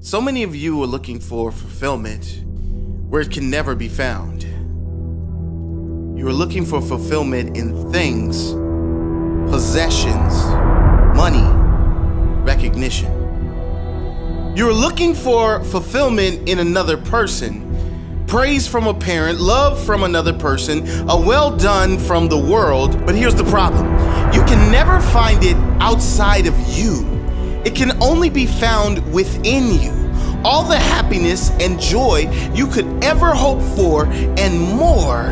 So many of you are looking for fulfillment where it can never be found. You are looking for fulfillment in things, possessions, money, recognition. You are looking for fulfillment in another person, praise from a parent, love from another person, a well done from the world. But here's the problem. You can never find it outside of you. It can only be found within you. All the happiness and joy you could ever hope for and more,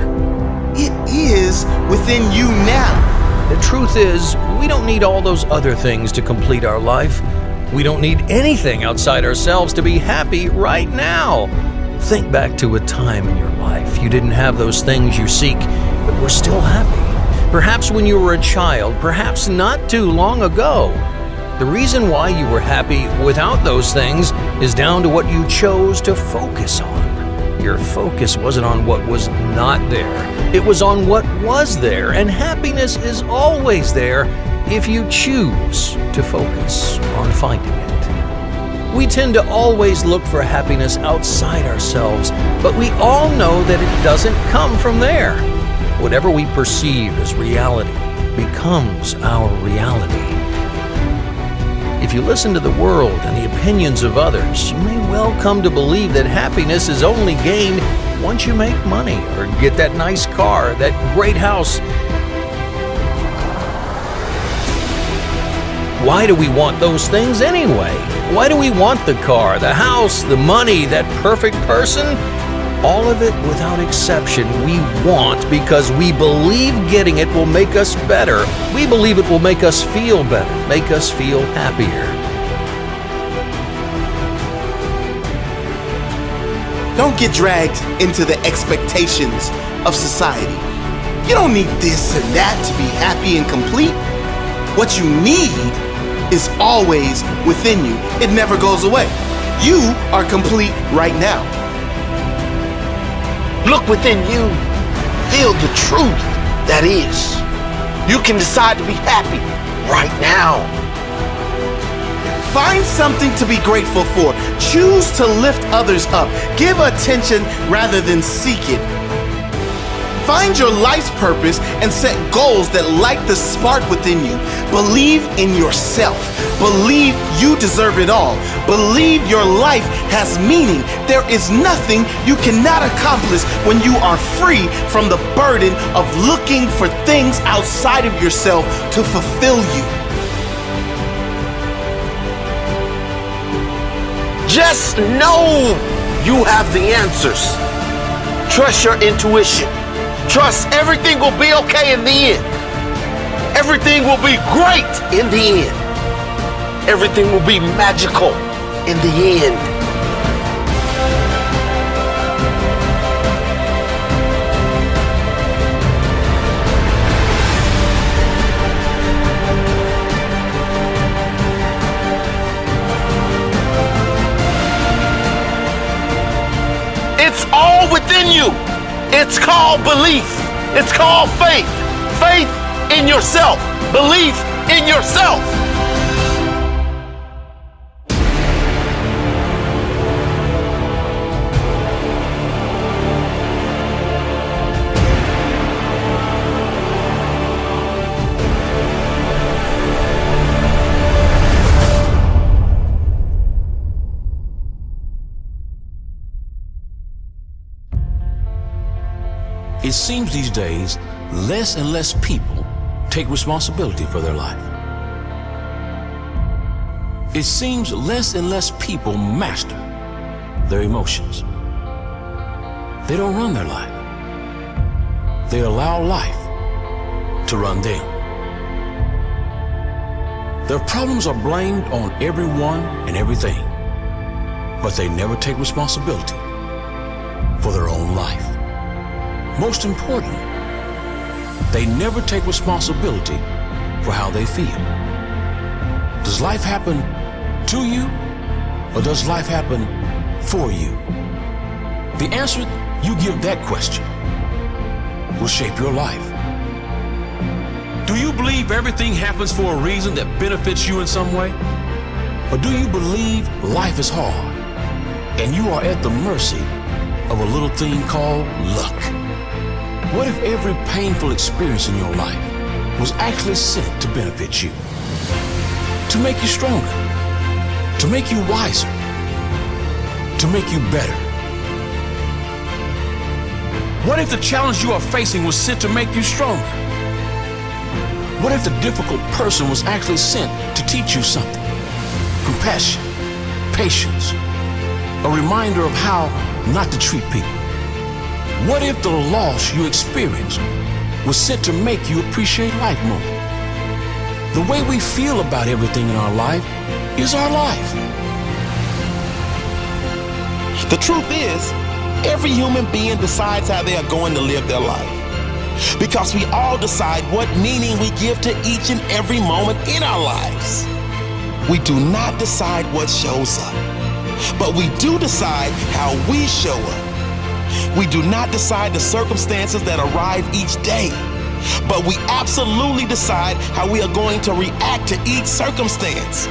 it is within you now. The truth is, we don't need all those other things to complete our life. We don't need anything outside ourselves to be happy right now. Think back to a time in your life you didn't have those things you seek, but were still happy. Perhaps when you were a child, perhaps not too long ago. The reason why you were happy without those things is down to what you chose to focus on. Your focus wasn't on what was not there. It was on what was there, and happiness is always there if you choose to focus on finding it. We tend to always look for happiness outside ourselves, but we all know that it doesn't come from there. Whatever we perceive as reality becomes our reality. If you listen to the world and the opinions of others, you may well come to believe that happiness is only gained once you make money or get that nice car, that great house. Why do we want those things anyway? Why do we want the car, the house, the money, that perfect person? All of it, without exception, we want because we believe getting it will make us better. We believe it will make us feel better, make us feel happier. Don't get dragged into the expectations of society. You don't need this and that to be happy and complete. What you need is always within you. It never goes away. You are complete right now. Look within you. Feel the truth that is. You can decide to be happy right now. Find something to be grateful for. Choose to lift others up. Give attention rather than seek it. Find your life's purpose and set goals that light the spark within you. Believe in yourself. Believe you deserve it all. Believe your life has meaning. There is nothing you cannot accomplish when you are free from the burden of looking for things outside of yourself to fulfill you. Just know you have the answers. Trust your intuition. Trust everything will be okay in the end. Everything will be great in the end. Everything will be magical in the end. It's all within you. It's called belief. It's called faith. Faith in yourself. Belief in yourself. It seems these days, less and less people take responsibility for their life. It seems less and less people master their emotions. They don't run their life. They allow life to run them. Their problems are blamed on everyone and everything, but they never take responsibility for their own life. Most importantly, they never take responsibility for how they feel. Does life happen to you, or does life happen for you? The answer you give that question will shape your life. Do you believe everything happens for a reason that benefits you in some way? Or do you believe life is hard and you are at the mercy of a little thing called luck. What if every painful experience in your life was actually sent to benefit you, to make you stronger, to make you wiser, to make you better? What if the challenge you are facing was sent to make you stronger? What if the difficult person was actually sent to teach you something? Compassion, patience, a reminder of how not to treat people. What if the loss you experienced was sent to make you appreciate life more? The way we feel about everything in our life is our life. The truth is, every human being decides how they are going to live their life. Because we all decide what meaning we give to each and every moment in our lives. We do not decide what shows up, but we do decide how we show up. We do not decide the circumstances that arrive each day, but we absolutely decide how we are going to react to each circumstance.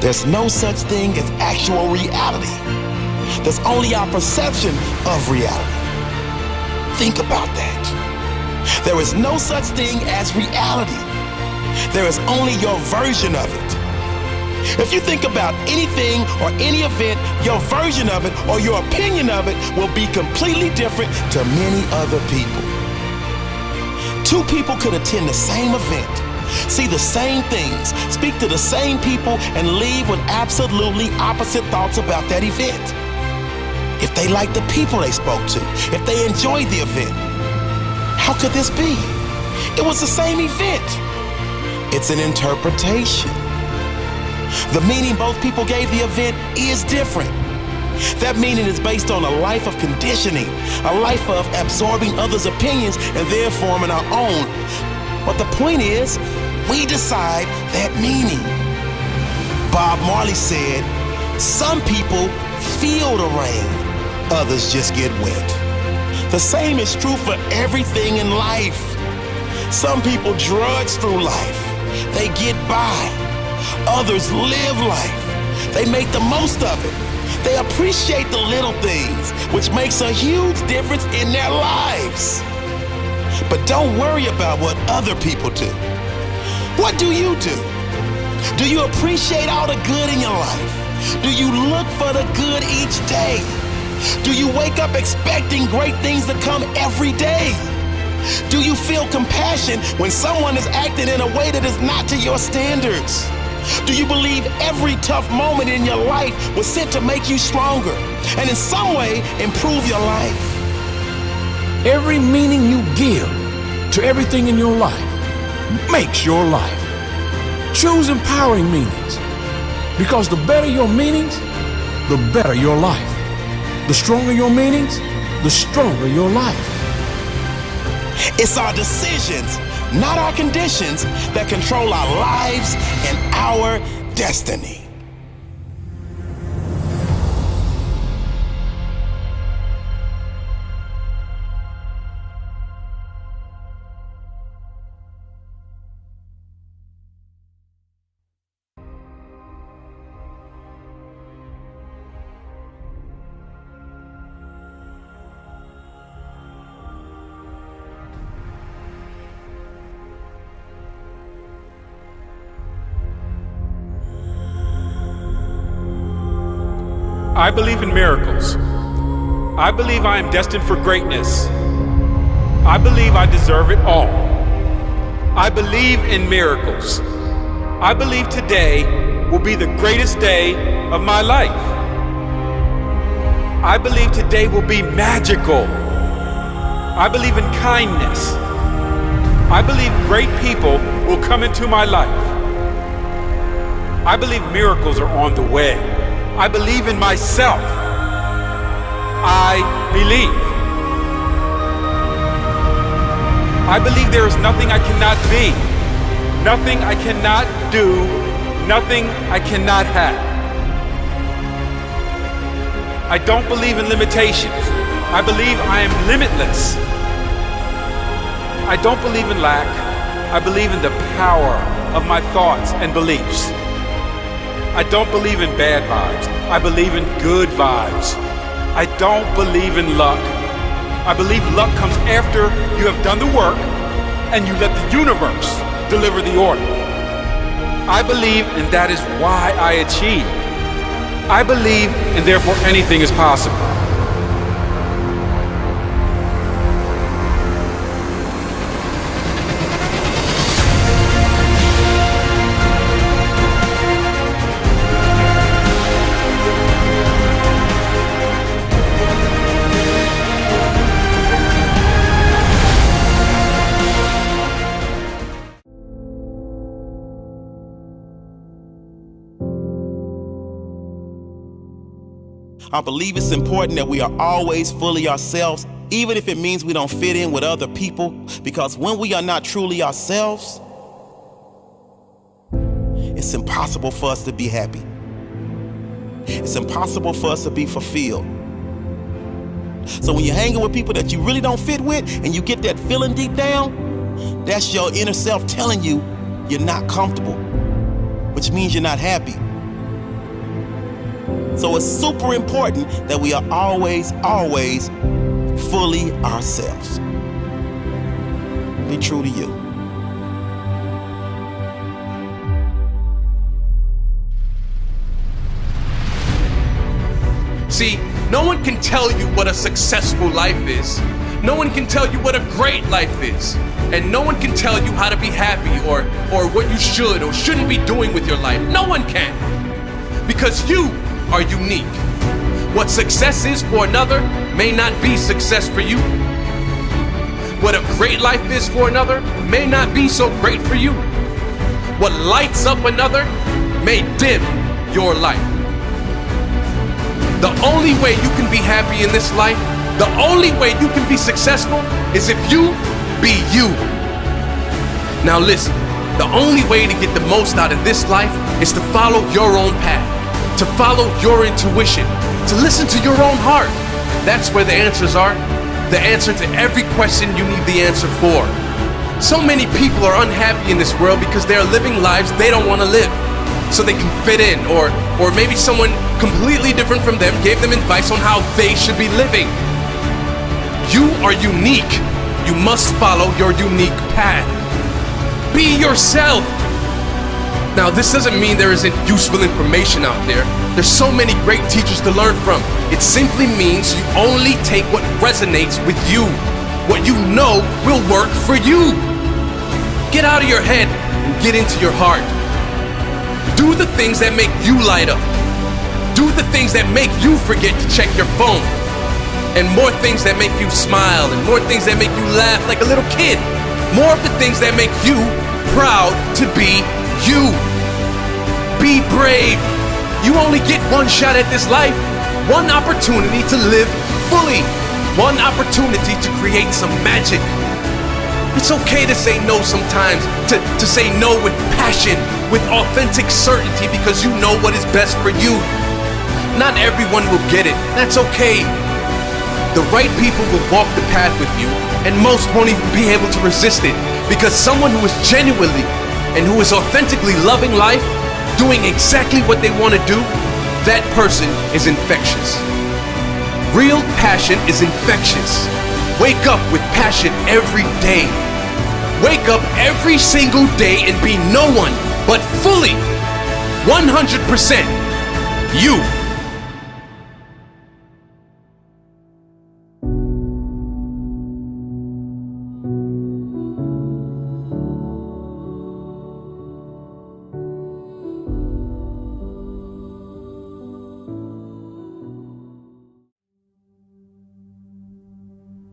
There's no such thing as actual reality. There's only our perception of reality. Think about that. There is no such thing as reality. There is only your version of it. If you think about anything or any event, your version of it or your opinion of it will be completely different to many other people. Two people could attend the same event, see the same things, speak to the same people, and leave with absolutely opposite thoughts about that event. If they liked the people they spoke to, if they enjoyed the event, how could this be? It was the same event. It's an interpretation. The meaning both people gave the event is different. That meaning is based on a life of conditioning, a life of absorbing others' opinions and then forming our own. But the point is, we decide that meaning. Bob Marley said, some people feel the rain, others just get wet. The same is true for everything in life. Some people drudge through life. They get by. Others live life. They make the most of it. They appreciate the little things, which makes a huge difference in their lives. But don't worry about what other people do. What do you do? Do you appreciate all the good in your life? Do you look for the good each day? Do you wake up expecting great things to come every day? Do you feel compassion when someone is acting in a way that is not to your standards? Do you believe every tough moment in your life was sent to make you stronger and in some way improve your life? Every meaning you give to everything in your life makes your life. Choose empowering meanings, because the better your meanings, the better your life. The stronger your meanings, the stronger your life. It's our decisions, not our conditions, that control our lives and our destiny. I believe in miracles. I believe I am destined for greatness. I believe I deserve it all. I believe in miracles. I believe today will be the greatest day of my life. I believe today will be magical. I believe in kindness. I believe great people will come into my life. I believe miracles are on the way. I believe in myself. I believe. I believe there is nothing I cannot be, nothing I cannot do, nothing I cannot have. I don't believe in limitations. I believe I am limitless. I don't believe in lack. I believe in the power of my thoughts and beliefs. I don't believe in bad vibes. I believe in good vibes. I don't believe in luck. I believe luck comes after you have done the work and you let the universe deliver the order. I believe, and that is why I achieve. I believe, and therefore anything is possible. I believe it's important that we are always fully ourselves, even if it means we don't fit in with other people, because when we are not truly ourselves, it's impossible for us to be happy. It's impossible for us to be fulfilled. So when you're hanging with people that you really don't fit with and you get that feeling deep down, that's your inner self telling you you're not comfortable, which means you're not happy. So it's super important that we are always fully ourselves. Be true to you. See, no one can tell you what a successful life is. No one can tell you what a great life is. And no one can tell you how to be happy or what you should or shouldn't be doing with your life. No one can. Because you are unique. What success is for another may not be success for you. What a great life is for another may not be so great for you. What lights up another may dim your light. The only way you can be happy in this life, the only way you can be successful is if you be you. Now listen, the only way to get the most out of this life is to follow your own path, to follow your intuition, to listen to your own heart. That's where the answers are. The answer to every question you need the answer for. So many people are unhappy in this world because they are living lives they don't want to live, so they can fit in, or maybe someone completely different from them gave them advice on how they should be living. You are unique. You must follow your unique path. Be yourself. Now, this doesn't mean there isn't useful information out there. There's so many great teachers to learn from. It simply means you only take what resonates with you. What you know will work for you. Get out of your head and get into your heart. Do the things that make you light up. Do the things that make you forget to check your phone. And more things that make you smile, and more things that make you laugh like a little kid. More of the things that make you proud to be you. Be brave. You only get one shot at this life, one opportunity to live fully, one opportunity to create some magic. It's okay to say no sometimes, to say no with passion, with authentic certainty, because you know what is best for you. Not everyone will get it. That's okay. The right people will walk the path with you, and most won't even be able to resist it, because someone who is genuinely and who is authentically loving life, doing exactly what they want to do, that person is infectious. Real passion is infectious. Wake up with passion every day. Wake up every single day and be no one, but fully 100% you.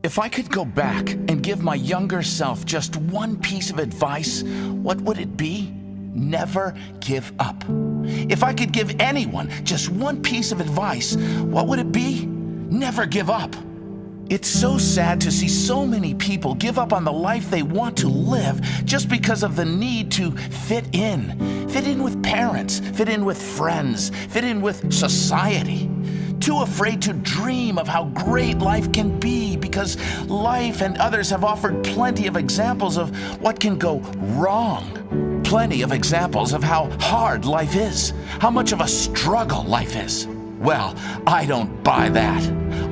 If I could go back and give my younger self just one piece of advice, what would it be? Never give up. If I could give anyone just one piece of advice, what would it be? Never give up. It's so sad to see so many people give up on the life they want to live just because of the need to fit in. Fit in with parents, fit in with friends, fit in with society. Too afraid to dream of how great life can be because life and others have offered plenty of examples of what can go wrong. plenty of examples of how hard life is, how much of a struggle life is. Well, I don't buy that.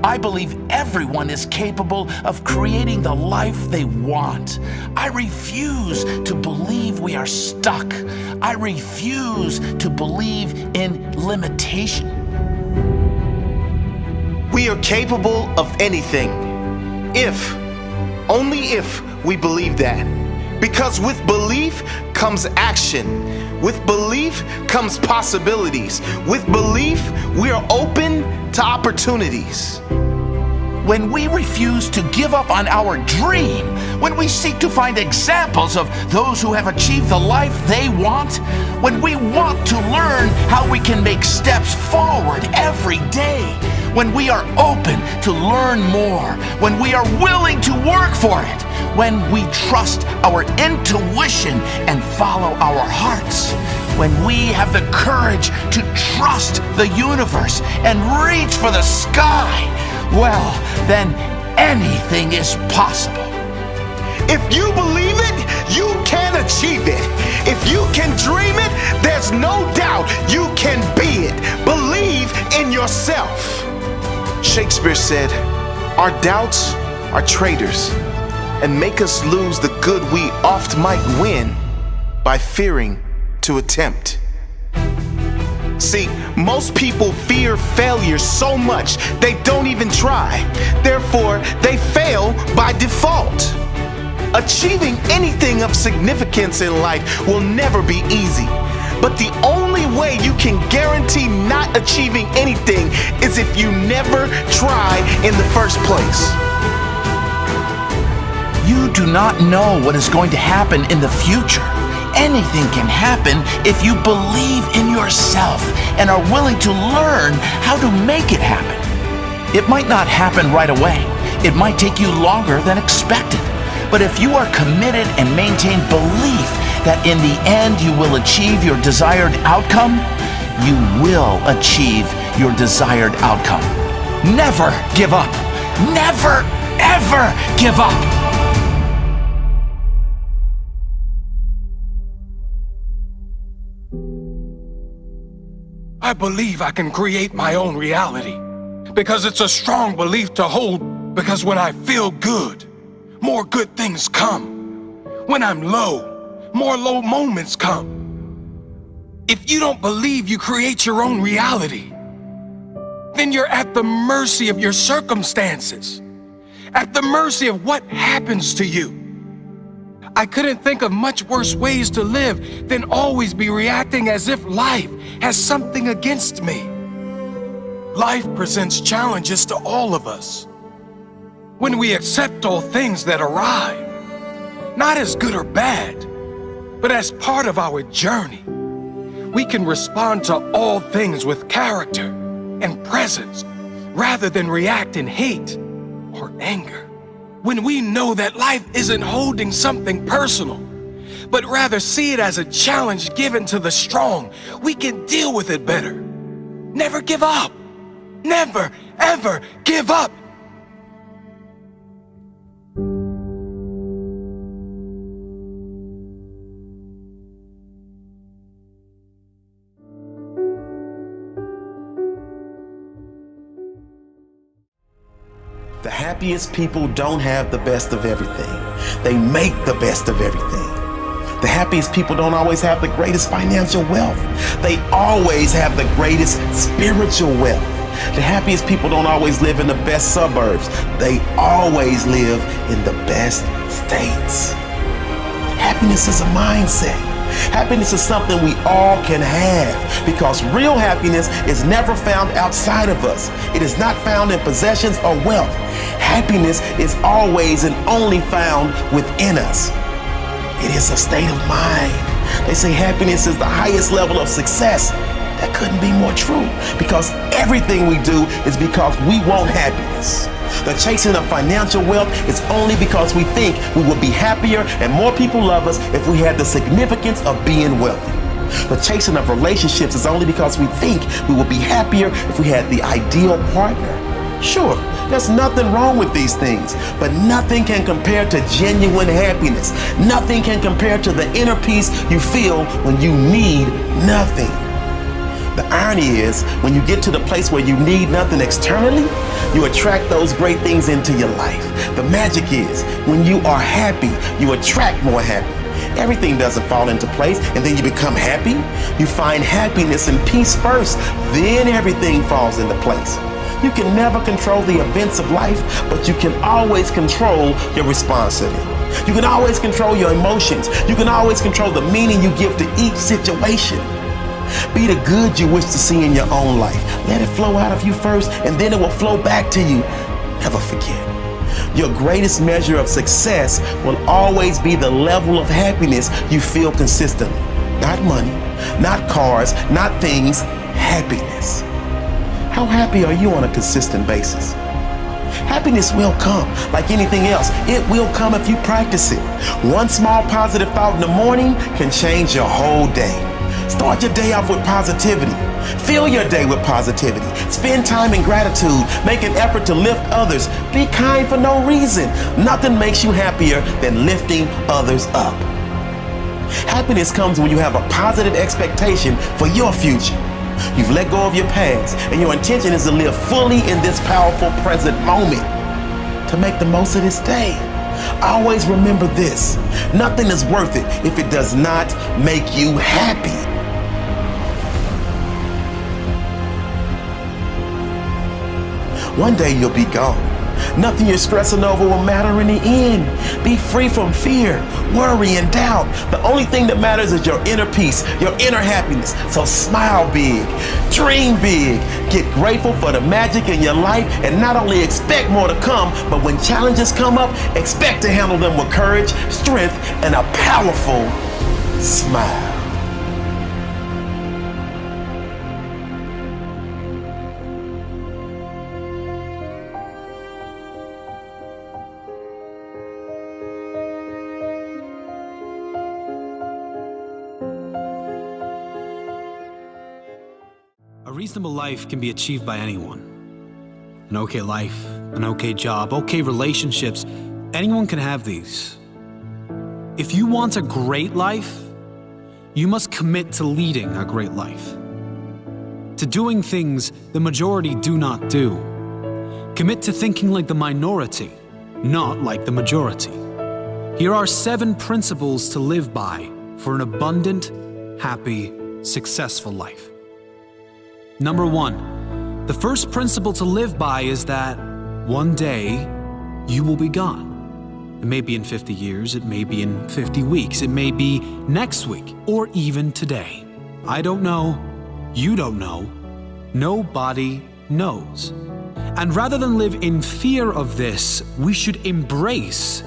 I believe everyone is capable of creating the life they want. I refuse to believe we are stuck. I refuse to believe in limitation. We are capable of anything. Only if we believe that. Because with belief comes action. With belief comes possibilities. With belief, we are open to opportunities. When we refuse to give up on our dream, when we seek to find examples of those who have achieved the life they want, when we want to learn how we can make steps forward every day, when we are open to learn more, when we are willing to work for it, when we trust our intuition and follow our hearts, when we have the courage to trust the universe and reach for the sky, well, then anything is possible. If you believe it, you can achieve it. If you can dream it, there's no doubt you can be it. Believe in yourself. Shakespeare said, "Our doubts are traitors and make us lose the good we oft might win by fearing to attempt." See, most people fear failure so much they don't even try. Therefore, they fail by default. Achieving anything of significance in life will never be easy. But the only way you can guarantee not achieving anything is if you never try in the first place. You do not know what is going to happen in the future. Anything can happen if you believe in yourself and are willing to learn how to make it happen. It might not happen right away. It might take you longer than expected. But if you are committed and maintain belief that in the end you will achieve your desired outcome, you will achieve your desired outcome. Never give up. Never, ever give up. I believe I can create my own reality because it's a strong belief to hold, because when I feel good, more good things come. When I'm low, more low moments come. If you don't believe you create your own reality, then you're at the mercy of your circumstances, at the mercy of what happens to you. I couldn't think of much worse ways to live than always be reacting as if life has something against me. Life presents challenges to all of us. When we accept all things that arrive, not as good or bad, but as part of our journey, we can respond to all things with character and presence rather than react in hate or anger. When we know that life isn't holding something personal, but rather see it as a challenge given to the strong, we can deal with it better. Never give up. Never, ever give up. The happiest people don't have the best of everything. They make the best of everything. The happiest people don't always have the greatest financial wealth. They always have the greatest spiritual wealth. The happiest people don't always live in the best suburbs. They always live in the best states. Happiness is a mindset. Happiness is something we all can have, because real happiness is never found outside of us. It is not found in possessions or wealth. Happiness is always and only found within us. It is a state of mind. They say happiness is the highest level of success. That couldn't be more true, because everything we do is because we want happiness. The chasing of financial wealth is only because we think we would be happier and more people love us if we had the significance of being wealthy. The chasing of relationships is only because we think we would be happier if we had the ideal partner. Sure, there's nothing wrong with these things, but nothing can compare to genuine happiness. Nothing can compare to the inner peace you feel when you need nothing. The irony is, when you get to the place where you need nothing externally, you attract those great things into your life. The magic is, when you are happy, you attract more happy. Everything doesn't fall into place and then you become happy. You find happiness and peace first, then everything falls into place. You can never control the events of life, but you can always control your response to them. You can always control your emotions. You can always control the meaning you give to each situation. Be the good you wish to see in your own life. Let it flow out of you first, and then it will flow back to you. Never forget. Your greatest measure of success will always be the level of happiness you feel consistently. Not money, not cars, not things, happiness. How happy are you on a consistent basis? Happiness will come like anything else. It will come if you practice it. One small positive thought in the morning can change your whole day. Start your day off with positivity. Fill your day with positivity. Spend time in gratitude. Make an effort to lift others. Be kind for no reason. Nothing makes you happier than lifting others up. Happiness comes when you have a positive expectation for your future. You've let go of your past, and your intention is to live fully in this powerful present moment, to make the most of this day. Always remember this: nothing is worth it if it does not make you happy. One day you'll be gone. Nothing you're stressing over will matter in the end. Be free from fear, worry, and doubt. The only thing that matters is your inner peace, your inner happiness. So smile big, dream big, get grateful for the magic in your life, and not only expect more to come, but when challenges come up, expect to handle them with courage, strength, and a powerful smile. A reasonable life can be achieved by anyone. An okay life, an okay job, okay relationships, anyone can have these. If you want a great life, you must commit to leading a great life. To doing things the majority do not do. Commit to thinking like the minority, not like the majority. Here are 7 principles to live by for an abundant, happy, successful life. Number 1, the first principle to live by is that one day you will be gone. It may be in 50 years, it may be in 50 weeks, it may be next week, or even today. I don't know, you don't know, nobody knows. And rather than live in fear of this, we should embrace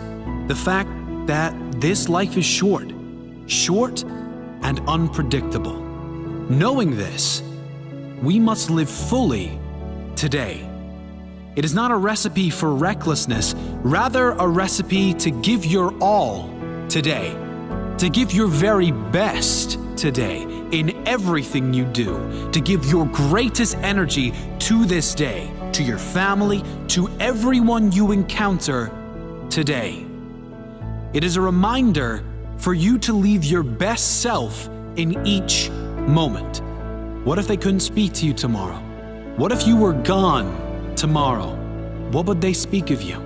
the fact that this life is short and unpredictable. Knowing this, we must live fully today. It is not a recipe for recklessness, rather a recipe to give your all today, to give your very best today in everything you do, to give your greatest energy to this day, to your family, to everyone you encounter today. It is a reminder for you to leave your best self in each moment. What if they couldn't speak to you tomorrow? What if you were gone tomorrow? What would they speak of you?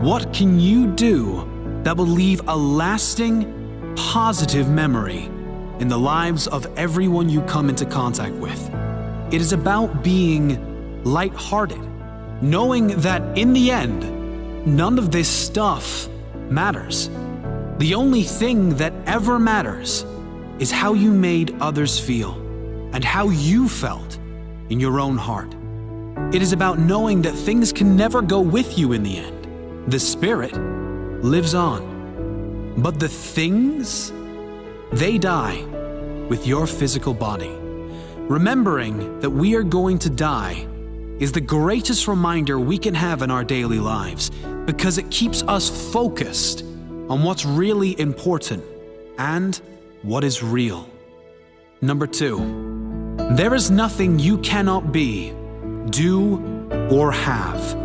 What can you do that will leave a lasting, positive memory in the lives of everyone you come into contact with? It is about being lighthearted, knowing that in the end, none of this stuff matters. The only thing that ever matters is how you made others feel and how you felt in your own heart. It is about knowing that things can never go with you in the end. The spirit lives on, but the things, they die with your physical body. Remembering that we are going to die is the greatest reminder we can have in our daily lives, because it keeps us focused on what's really important and what is real. Number 2, there is nothing you cannot be, do, or have.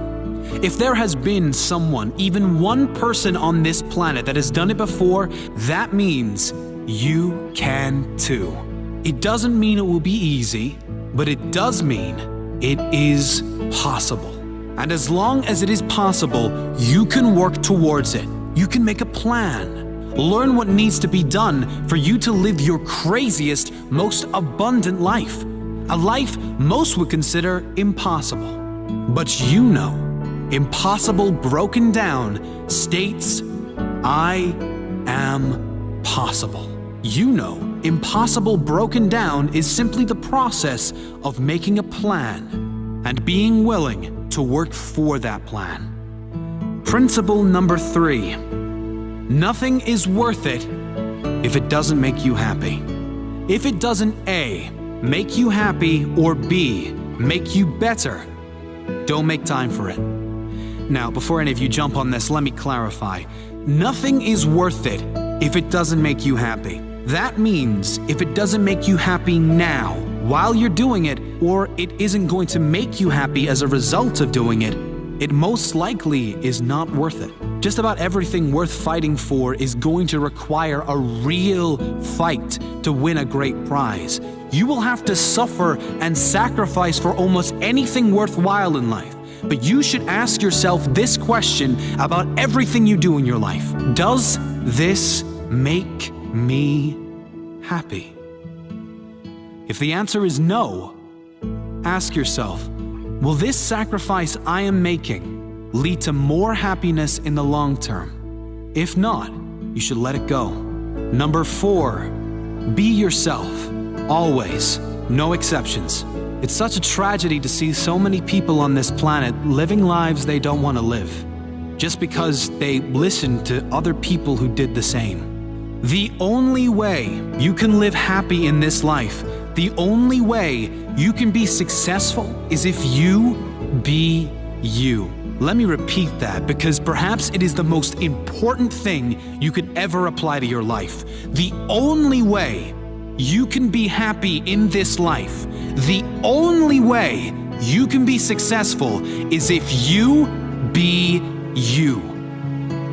If there has been someone, even one person on this planet that has done it before, that means you can too. It doesn't mean it will be easy, but it does mean it is possible. And as long as it is possible, you can work towards it. You can make a plan. Learn what needs to be done for you to live your craziest, most abundant life. A life most would consider impossible. But you know, impossible broken down states, I am possible. You know, impossible broken down is simply the process of making a plan and being willing to work for that plan. Principle number 3. Nothing is worth it if it doesn't make you happy. If it doesn't A, make you happy, or B, make you better, don't make time for it. Now, before any of you jump on this, let me clarify. Nothing is worth it if it doesn't make you happy. That means if it doesn't make you happy now, while you're doing it, or it isn't going to make you happy as a result of doing it, it most likely is not worth it. Just about everything worth fighting for is going to require a real fight to win a great prize. You will have to suffer and sacrifice for almost anything worthwhile in life. But you should ask yourself this question about everything you do in your life. Does this make me happy? If the answer is no, ask yourself, will this sacrifice I am making lead to more happiness in the long term? If not, you should let it go. Number 4, be yourself, always, no exceptions. It's such a tragedy to see so many people on this planet living lives they don't want to live, just because they listened to other people who did the same. The only way you can live happy in this life, the only way you can be successful is if you be you. Let me repeat that, because perhaps it is the most important thing you could ever apply to your life. The only way you can be happy in this life, the only way you can be successful is if you be you.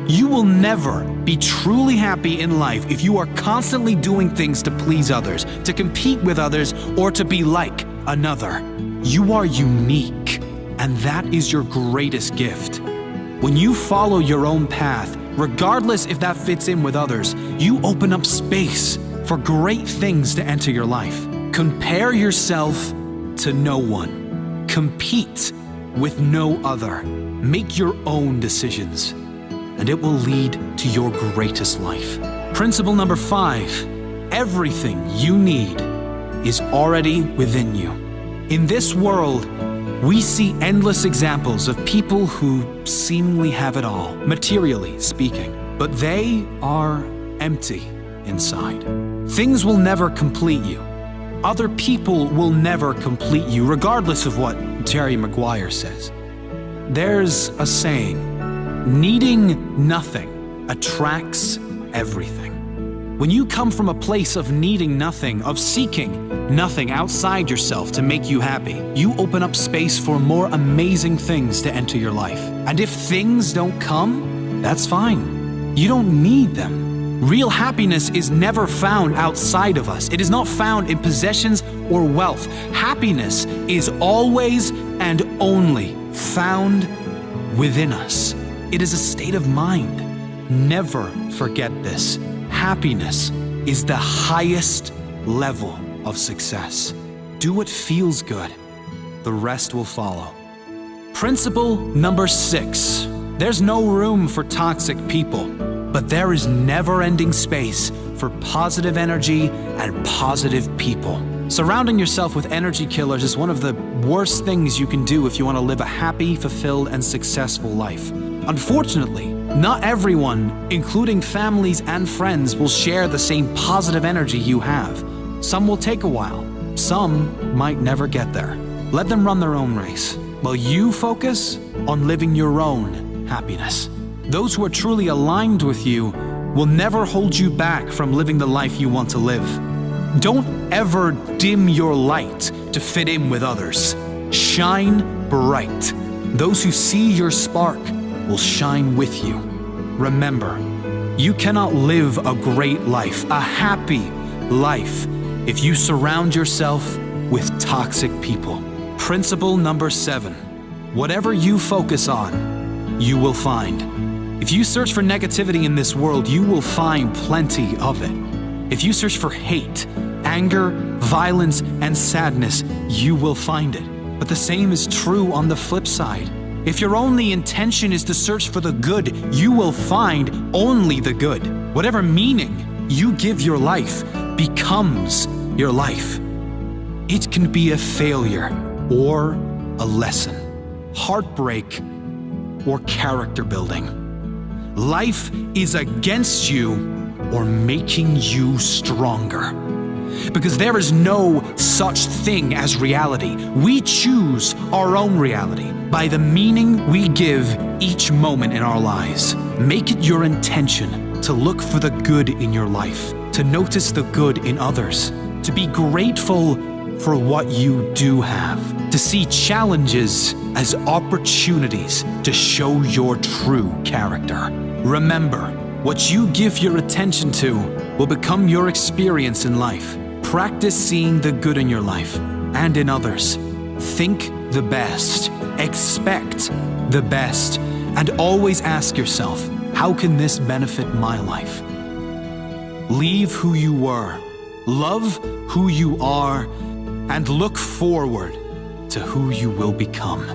You will never be truly happy in life if you are constantly doing things to please others, to compete with others, or to be like another. You are unique, and that is your greatest gift. When you follow your own path, regardless if that fits in with others, you open up space for great things to enter your life. Compare yourself to no one. Compete with no other. Make your own decisions, and it will lead to your greatest life. Principle number 5, everything you need is already within you. In this world, we see endless examples of people who seemingly have it all, materially speaking, but they are empty inside. Things will never complete you. Other people will never complete you, regardless of what Jerry Maguire says. There's a saying, needing nothing attracts everything. When you come from a place of needing nothing, of seeking nothing outside yourself to make you happy, you open up space for more amazing things to enter your life. And if things don't come, that's fine. You don't need them. Real happiness is never found outside of us. It is not found in possessions or wealth. Happiness is always and only found within us. It is a state of mind. Never forget this. Happiness is the highest level of success. Do what feels good. The rest will follow. Principle number 6. There's no room for toxic people, but there is never-ending space for positive energy and positive people. Surrounding yourself with energy killers is one of the worst things you can do if you want to live a happy, fulfilled, and successful life. Unfortunately, not everyone, including families and friends, will share the same positive energy you have. Some will take a while. Some might never get there. Let them run their own race, while you focus on living your own happiness. Those who are truly aligned with you will never hold you back from living the life you want to live. Don't ever dim your light to fit in with others. Shine bright. Those who see your spark will shine with you. Remember, you cannot live a great life, a happy life, if you surround yourself with toxic people. Principle number 7. Whatever you focus on, you will find. If you search for negativity in this world, you will find plenty of it. If you search for hate, anger, violence, and sadness, you will find it. But the same is true on the flip side. If your only intention is to search for the good, you will find only the good. Whatever meaning you give your life becomes your life. It can be a failure or a lesson, heartbreak or character building. Life is against you or making you stronger. Because there is no such thing as reality. We choose our own reality by the meaning we give each moment in our lives. Make it your intention to look for the good in your life, to notice the good in others, to be grateful for what you do have, to see challenges as opportunities to show your true character. Remember, what you give your attention to will become your experience in life. Practice seeing the good in your life and in others. Think the best, expect the best, and always ask yourself, how can this benefit my life? Leave who you were, love who you are, and look forward to who you will become.